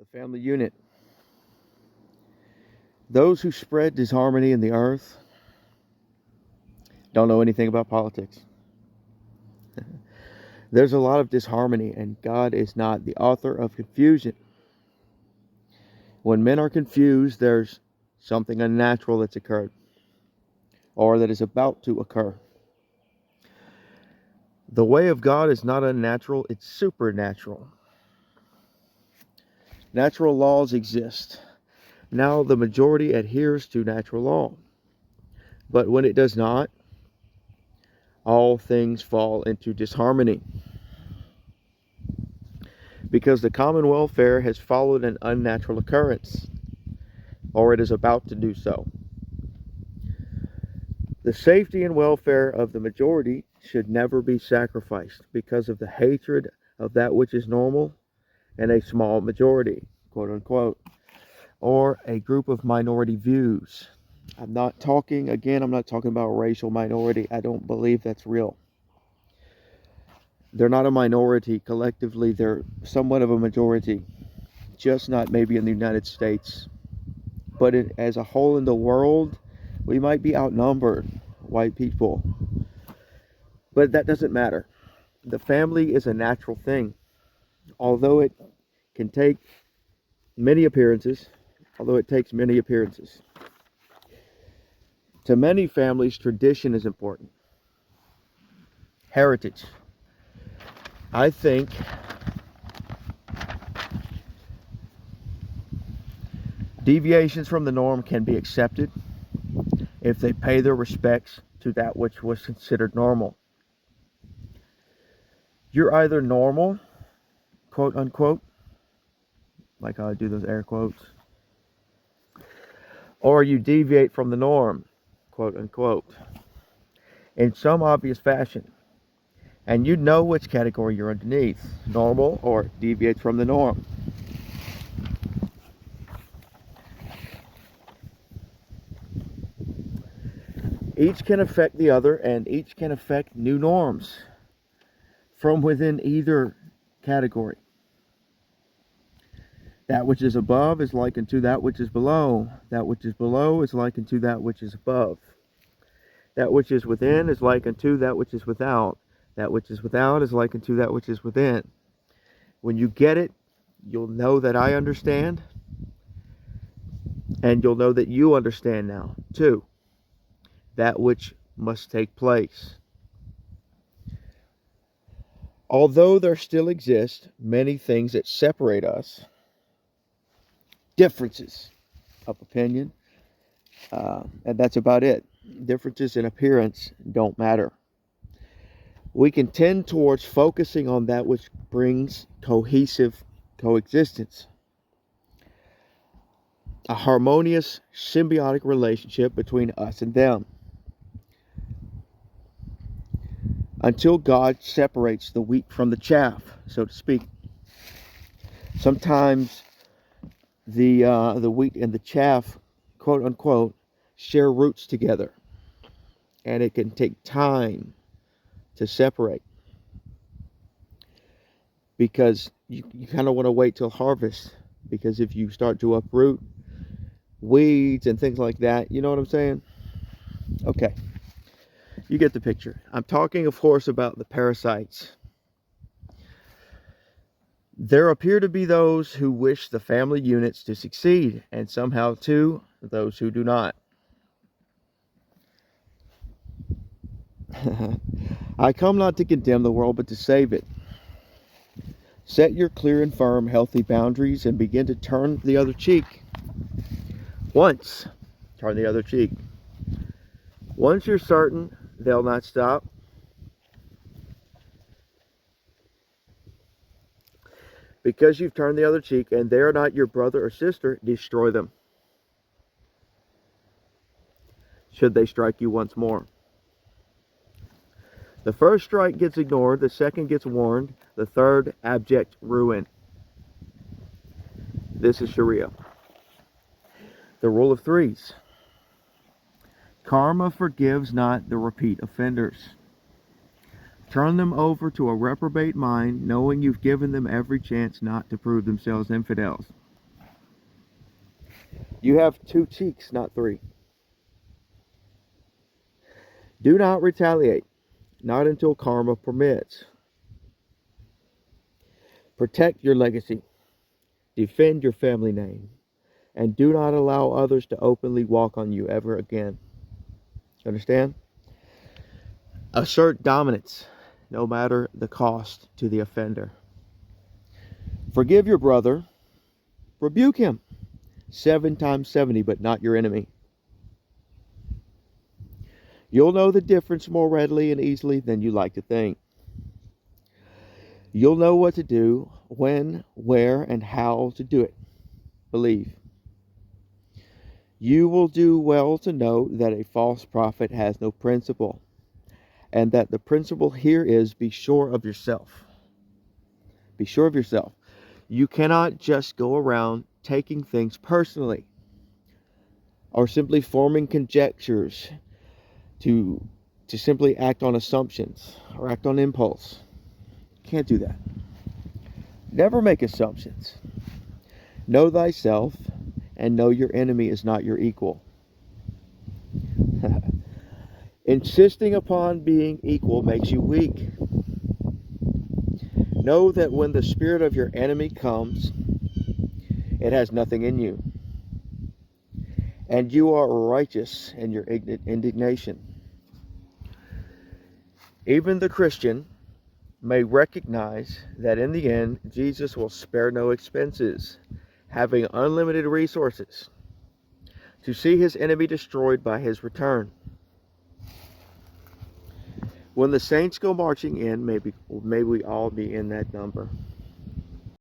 The family unit. Those who spread disharmony in the earth don't know anything about politics. There's a lot of disharmony, and God is not the author of confusion. When men are confused, there's something unnatural that's occurred, or that is about to occur. The way of God is not unnatural, it's supernatural. Natural laws exist. Now the majority adheres to natural law. But when it does not, all things fall into disharmony. Because the common welfare has followed an unnatural occurrence, or it is about to do so. The safety and welfare of the majority should never be sacrificed because of the hatred of that which is normal and a small majority, quote unquote, or a group of minority views. I'm not talking about racial minority. I don't believe that's real. They're not a minority collectively. They're somewhat of a majority, just not maybe in the United States. But as a whole in the world, we might be outnumbered, white people. But that doesn't matter. The family is a natural thing. Although it can take many appearances, to many families, tradition is important. Heritage. I think deviations from the norm can be accepted if they pay their respects to that which was considered normal. You're either normal, quote unquote, like how I do those air quotes, or you deviate from the norm, quote unquote, in some obvious fashion. And you know which category you're underneath, normal or deviates from the norm. Each can affect the other, and each can affect new norms from within either category. That which is above is likened to that which is below. That which is below is likened to that which is above. That which is within is likened to that which is without. That which is without is likened to that which is within. When you get it, you'll know that I understand, and you'll know that you understand now, too, that which must take place. Although there still exist many things that separate us, differences of opinion, and that's about it. Differences in appearance don't matter. We can tend towards focusing on that which brings cohesive coexistence. A harmonious, symbiotic relationship between us and them. Until God separates the wheat from the chaff, so to speak. Sometimes the wheat and the chaff, quote unquote, share roots together. And it can take time to separate, because you kind of want to wait till harvest, because if you start to uproot weeds and things like that, you know what I'm saying? Okay, you get the picture. I'm talking, of course, about the parasites. There appear to be those who wish the family units to succeed, and somehow too those who do not. I come not to condemn the world, but to save it. Set your clear and firm, healthy boundaries and begin to turn the other cheek. Once, turn the other cheek. Once you're certain they'll not stop, because you've turned the other cheek and they're not your brother or sister, destroy them. Should they strike you once more. The first strike gets ignored, the second gets warned, the third, abject ruin. This is Sharia. The rule of threes. Karma forgives not the repeat offenders. Turn them over to a reprobate mind, knowing you've given them every chance not to prove themselves infidels. You have two cheeks, not three. Do not retaliate, not until karma permits. Protect your legacy, defend your family name, and do not allow others to openly walk on you ever again. Understand? Assert dominance, no matter the cost to the offender. Forgive your brother, rebuke him 7 times 70, but not your enemy. You'll know the difference more readily and easily than you like to think. You'll know what to do, when, where, and how to do it. Believe. You will do well to note that a false prophet has no principle, and that the principle here is be sure of yourself. Be sure of yourself. You cannot just go around taking things personally or simply forming conjectures to simply act on assumptions or act on impulse. Can't do that. Never make assumptions. Know thyself and know your enemy is not your equal. Insisting upon being equal makes you weak. Know that when the spirit of your enemy comes, it has nothing in you, and you are righteous in your indignation. Even the Christian may recognize that in the end, Jesus will spare no expenses, having unlimited resources, to see his enemy destroyed by his return. When the saints go marching in, may we all be in that number.